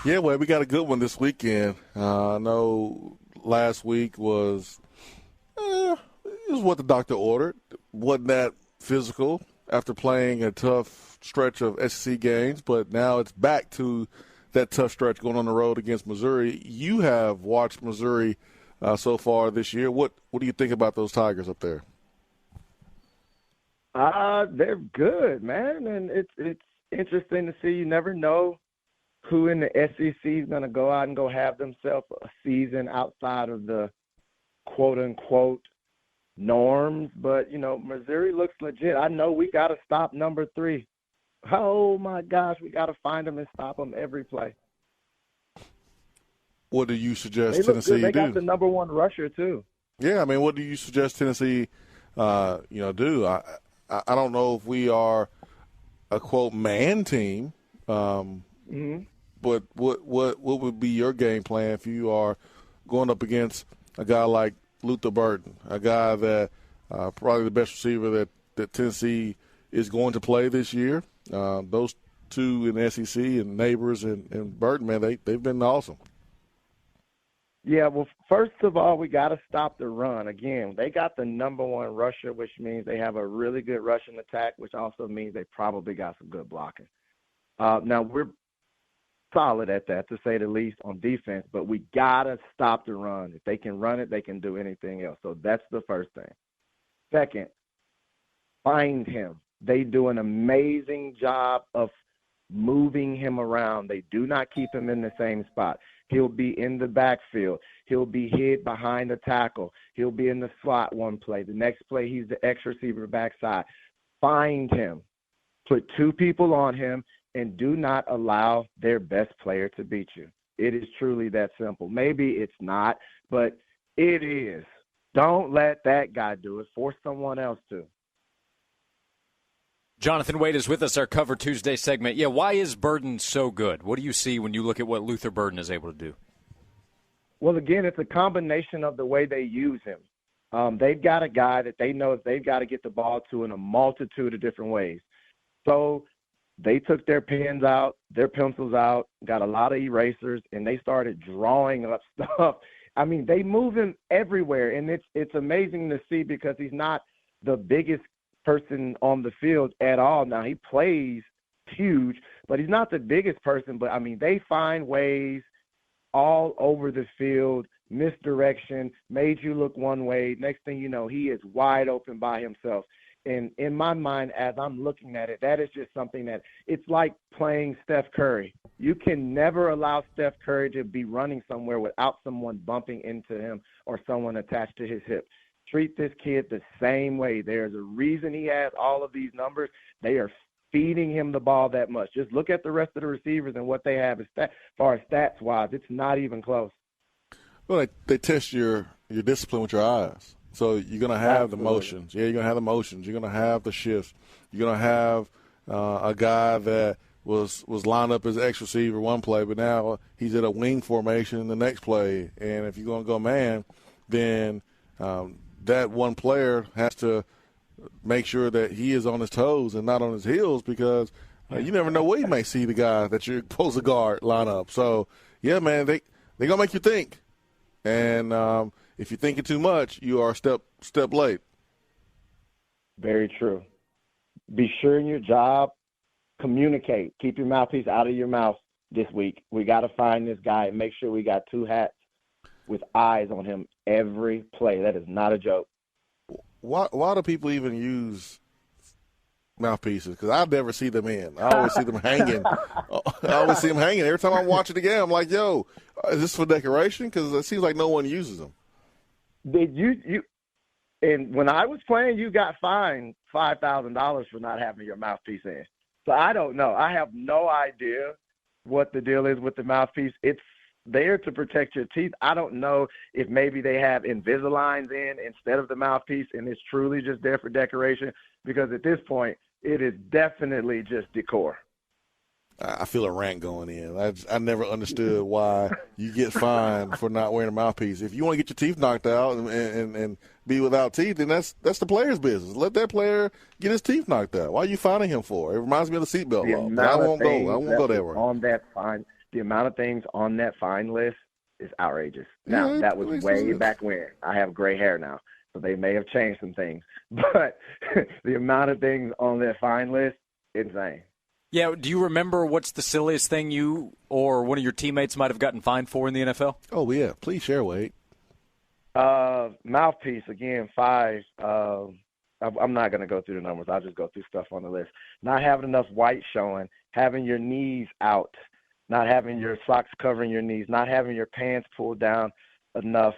Yeah, well, we got a good one this weekend. I know last week was it was what the doctor ordered. Wasn't that physical after playing a tough stretch of SEC games, but now it's back to that tough stretch going on the road against Missouri. You have watched Missouri so far this year. What do you think about those Tigers up there? They're good, man, and it's interesting to see. You never know who in the SEC is going to go out and go have themselves a season outside of the quote-unquote norms. But, Missouri looks legit. I know we got to stop number 3. Oh, my gosh, we got to find them and stop them every play. What do you suggest Tennessee do? They got the number 1 rusher, too. Yeah, I mean, what do you suggest Tennessee, do? I don't know if we are a, quote, man team, but what would be your game plan if you are going up against a guy like Luther Burden, a guy that probably the best receiver that Tennessee is going to play this year? Those two in the SEC and Neighbors and Burden, man, they've been awesome. Yeah, well, first of all, we got to stop the run. Again, they got the number 1 rusher, which means they have a really good rushing attack, which also means they probably got some good blocking. Now, we're solid at that, to say the least, on defense, but we got to stop the run. If they can run it, they can do anything else. So that's the first thing. Second, find him. They do an amazing job of moving him around. They do not keep him in the same spot. He'll be in the backfield. He'll be hid behind the tackle. He'll be in the slot one play. The next play, he's the X receiver backside. Find him. Put 2 people on him, and do not allow their best player to beat you. It is truly that simple. Maybe it's not, but it is. Don't let that guy do it. Force someone else to. Jonathan Wade is with us, our Cover Tuesday segment. Yeah, why is Burden so good? What do you see when you look at what Luther Burden is able to do? Well, again, it's a combination of the way they use him. They've got a guy that they know they've got to get the ball to in a multitude of different ways. So they took their pens out, their pencils out, got a lot of erasers, and they started drawing up stuff. I mean, they move him everywhere, and it's amazing to see because he's not the biggest person on the field at all. Now, he plays huge, but he's not the biggest person. But, I mean, they find ways all over the field, misdirection, made you look one way. Next thing you know, he is wide open by himself. And in my mind, as I'm looking at it, that is just something that it's like playing Steph Curry. You can never allow Steph Curry to be running somewhere without someone bumping into him or someone attached to his hip. Treat this kid the same way. There's a reason he has all of these numbers. They are feeding him the ball that much. Just look at the rest of the receivers and what they have as far as stats-wise. It's not even close. Well, they test your discipline with your eyes. So you're going to have Absolutely. the motions. Yeah, you're going to have the motions. You're going to have the shifts. You're going to have a guy that was lined up as X receiver one play, but now he's at a wing formation in the next play. And if you're going to go man, then that one player has to make sure that he is on his toes and not on his heels because you never know what you may see the guy that you're supposed to guard line up. So, yeah, man, they're going to make you think. And if you're thinking too much, you are a step late. Very true. Be sure in your job. Communicate. Keep your mouthpiece out of your mouth this week. We got to find this guy and make sure we got 2 hats with eyes on him every play. That is not a joke. Why do people even use mouthpieces? Because I never see them in. I always see them hanging. Every time I watch it again, I'm like, yo, is this for decoration? Because it seems like no one uses them. Did you and when I was playing, you got fined $5,000 for not having your mouthpiece in. So I don't know. I have no idea what the deal is with the mouthpiece. It's there to protect your teeth. I don't know if maybe they have Invisaligns in instead of the mouthpiece, and it's truly just there for decoration, because at this point, it is definitely just decor. I feel a rant going in. I never understood why you get fined for not wearing a mouthpiece. If you want to get your teeth knocked out and be without teeth, then that's the player's business. Let that player get his teeth knocked out. Why are you fining him for? It reminds me of the seatbelt law. I won't go there. On that fine, the amount of things on that fine list is outrageous. Now, that was way back when. I have gray hair now, so they may have changed some things. But the amount of things on that fine list, insane. Yeah, do you remember what's the silliest thing you or one of your teammates might have gotten fined for in the NFL? Oh, yeah. Please share, Wade. Mouthpiece, again, 5. I'm not going to go through the numbers. I'll just go through stuff on the list. Not having enough white showing, having your knees out, not having your socks covering your knees, not having your pants pulled down enough.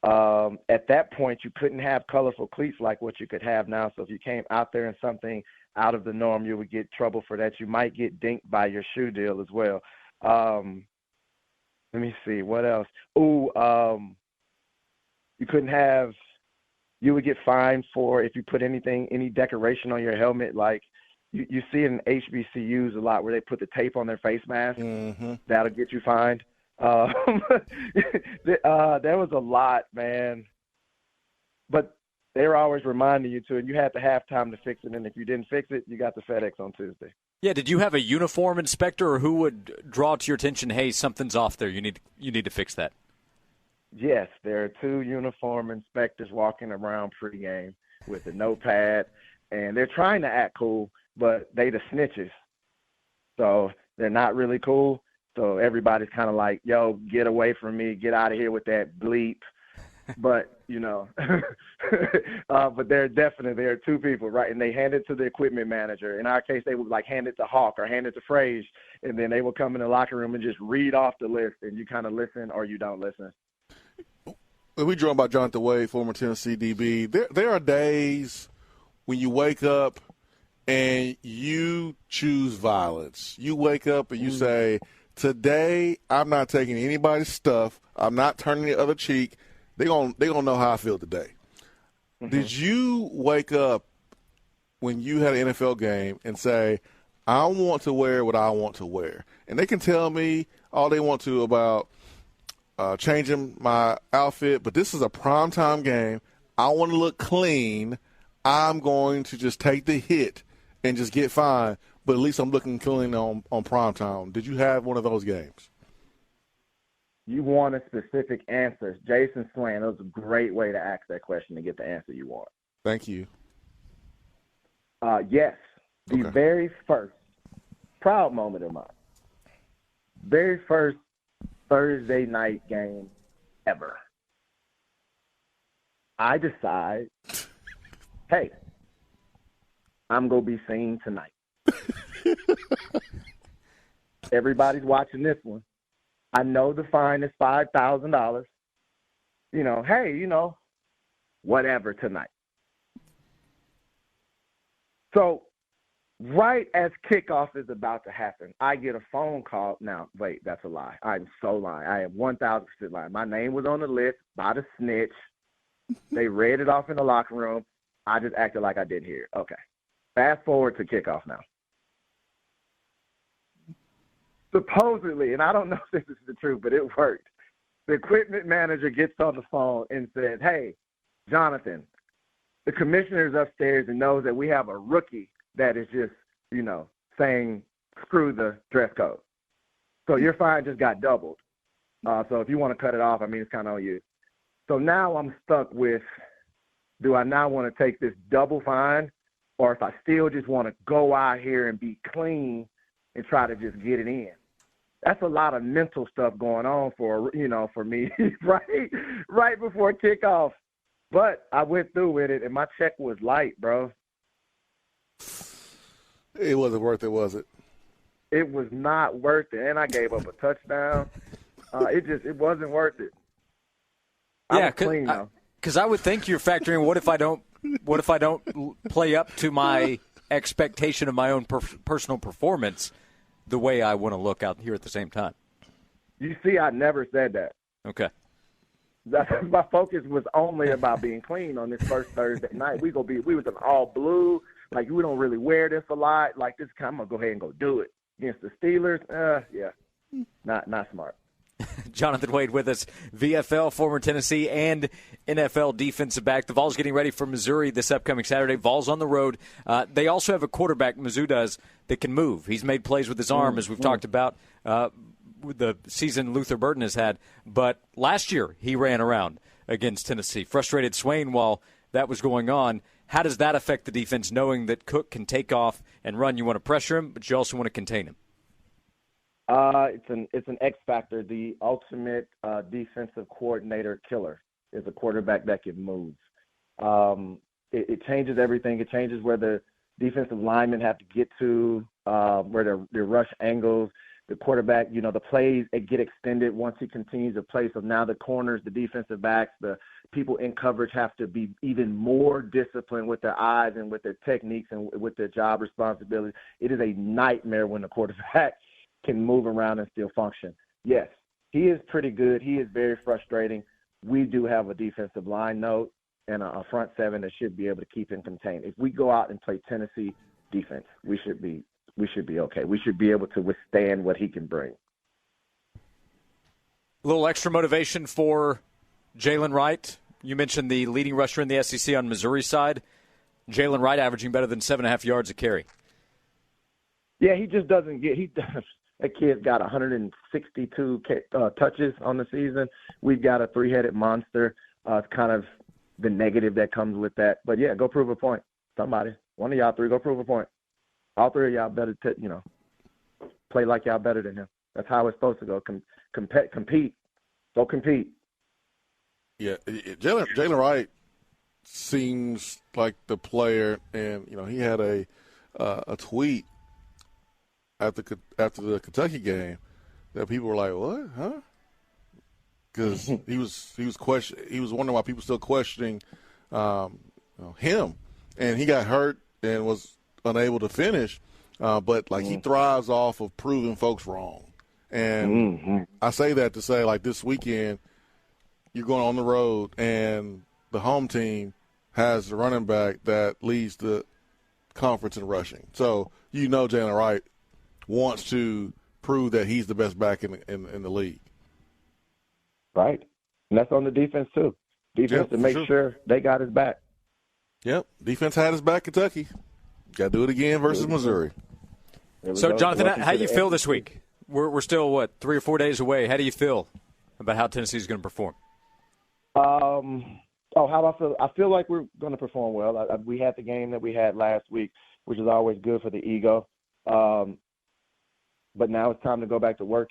At that point, you couldn't have colorful cleats like what you could have now. So if you came out there in something out of the norm, you would get trouble for that. You might get dinked by your shoe deal as well. Let me see. What else? You couldn't have – you would get fined for if you put any decoration on your helmet. Like you see in HBCUs a lot where they put the tape on their face mask. Mm-hmm. That'll get you fined. There was a lot, man. But they were always reminding you to, and you had to have time to fix it. And if you didn't fix it, you got the FedEx on Tuesday. Yeah, did you have a uniform inspector, or who would draw to your attention, hey, something's off there, you need to fix that? Yes, there are 2 uniform inspectors walking around pregame with a notepad, and they're trying to act cool, but they the snitches. So they're not really cool. So everybody's kind of like, yo, get away from me, get out of here with that bleep. But, but there are 2 people, right? And they hand it to the equipment manager. In our case, they would like hand it to Hawk or hand it to Frage, and then they would come in the locker room and just read off the list, and you kind of listen or you don't listen. We drew about Jonathan Wade, former Tennessee DB. There are days when you wake up and you choose violence. You wake up and you say, today I'm not taking anybody's stuff. I'm not turning the other cheek. They're gonna know how I feel today. Mm-hmm. Did you wake up when you had an NFL game and say, I want to wear what I want to wear? And they can tell me all they want to about changing my outfit, but this is a primetime game. I want to look clean. I'm going to just take the hit and just get fined, but at least I'm looking clean on primetime. Did you have one of those games? You want a specific answer. Jason Swain, that was a great way to ask that question to get the answer you want. Thank you. Yes. The very first proud moment of mine. Very first Thursday night game ever. I decide, hey, I'm going to be seen tonight. Everybody's watching this one. I know the fine is $5,000. Hey, whatever tonight. So right as kickoff is about to happen, I get a phone call. Now, wait, that's a lie. I'm so lying. I am 1,000% lying. My name was on the list by the snitch. They read it off in the locker room. I just acted like I didn't hear it. Okay. Fast forward to kickoff now. Supposedly, and I don't know if this is the truth, but it worked. The equipment manager gets on the phone and says, hey, Jonathan, the commissioner's upstairs and knows that we have a rookie that is just, saying screw the dress code. So your fine just got doubled. So if you want to cut it off, it's kind of on you. So now I'm stuck with, do I now want to take this double fine, or if I still just want to go out here and be clean and try to just get it in? That's a lot of mental stuff going on for me, right before kickoff. But I went through with it, and my check was light, bro. It wasn't worth it, was it? It was not worth it, and I gave up a touchdown. It wasn't worth it. Yeah, because I would think you're factoring, what if I don't play up to my expectation of my own personal performance the way I want to look out here at the same time? You see, I never said that. Okay. My focus was only about being clean on this first Thursday night. We was in all blue. Like, we don't really wear this a lot. Like, this, I'm going to go ahead and go do it. Against the Steelers, not smart. Jonathan Wade with us, VFL, former Tennessee and NFL defensive back. The Vols getting ready for Missouri this upcoming Saturday. Vols on the road. They also have a quarterback, Mizzou does, that can move. He's made plays with his arm, as we've talked about. the season Luther Burden has had. But last year he ran around against Tennessee, frustrated Swain while that was going on. How does that affect the defense, knowing that Cook can take off and run? You want to pressure him, but you also want to contain him. It's an X factor. The ultimate defensive coordinator killer is a quarterback that can move. It changes everything. It changes where the defensive linemen have to get to, where their rush angles. The quarterback, the plays get extended once he continues to play. So now the corners, the defensive backs, the people in coverage have to be even more disciplined with their eyes and with their techniques and with their job responsibilities. It is a nightmare when the quarterback can move around and still function. Yes, he is pretty good. He is very frustrating. We do have a defensive line note and a front seven that should be able to keep him contained. If we go out and play Tennessee defense, we should be okay. We should be able to withstand what he can bring. A little extra motivation for Jalen Wright. You mentioned the leading rusher in the SEC on Missouri's side. Jalen Wright averaging better than 7.5 yards a carry. Yeah, he just doesn't get – that kid's got 162 touches on the season. We've got a three-headed monster. It's kind of the negative that comes with that. But, yeah, go prove a point. Somebody, one of y'all three, go prove a point. All three of y'all better, play like y'all better than him. That's how it's supposed to go. Compete. Go compete. Yeah, Jalen Wright seems like the player, and he had a tweet after the Kentucky game that people were like, "What? Huh?" Because he was wondering why people still questioning him, and he got hurt and was unable to finish. But he thrives off of proving folks wrong, and I say that to say this weekend you're going on the road and the home team has a running back that leads the conference in rushing. So Jalen Wright wants to prove that he's the best back in the league. Right. And that's on the defense, too. Defense to make sure they got his back. Yep. Defense had his back, Kentucky. Got to do it again versus Missouri. So, Jonathan, how do you feel this week? We're still, 3 or 4 days away. How do you feel about how Tennessee is going to perform? How do I feel? I feel like we're going to perform well. We had the game that we had last week, which is always good for the ego. But now it's time to go back to work,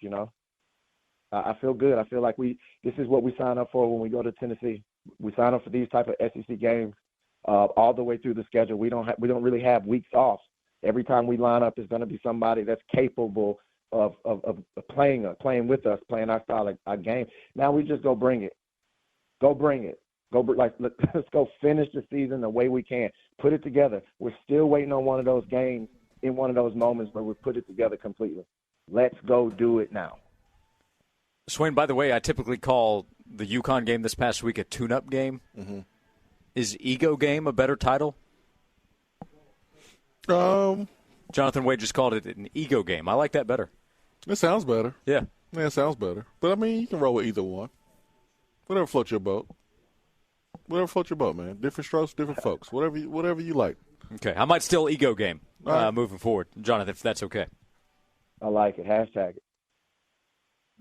I feel good. I feel like this is what we sign up for when we go to Tennessee. We sign up for these type of SEC games all the way through the schedule. We don't really have weeks off. Every time we line up, there's going to be somebody that's capable of playing with us, playing our style of game. Now we just go bring it. Let's go finish the season the way we can. Put it together. We're still waiting on one of those games in one of those moments where we put it together completely. Let's go do it now. Swain, by the way, I typically call the UConn game this past week a tune-up game. Mm-hmm. Is Ego Game a better title? Jonathan Wade just called it an ego game. I like that better. It sounds better. Yeah. It sounds better. But, you can roll with either one. Whatever floats your boat. Man. Different strokes, different folks. Whatever you like. Okay. I might still ego game moving forward, Jonathan, if that's okay. I like it. Hashtag it.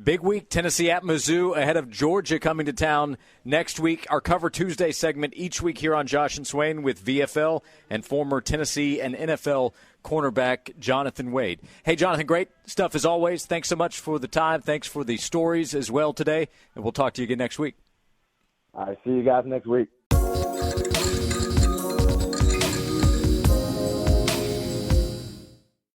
Big week, Tennessee at Mizzou, ahead of Georgia coming to town next week. Our Cover Tuesday segment each week here on Josh and Swain with VFL and former Tennessee and NFL cornerback Jonathan Wade. Hey, Jonathan, great stuff as always. Thanks so much for the time. Thanks for the stories as well today, and we'll talk to you again next week. All right, see you guys next week.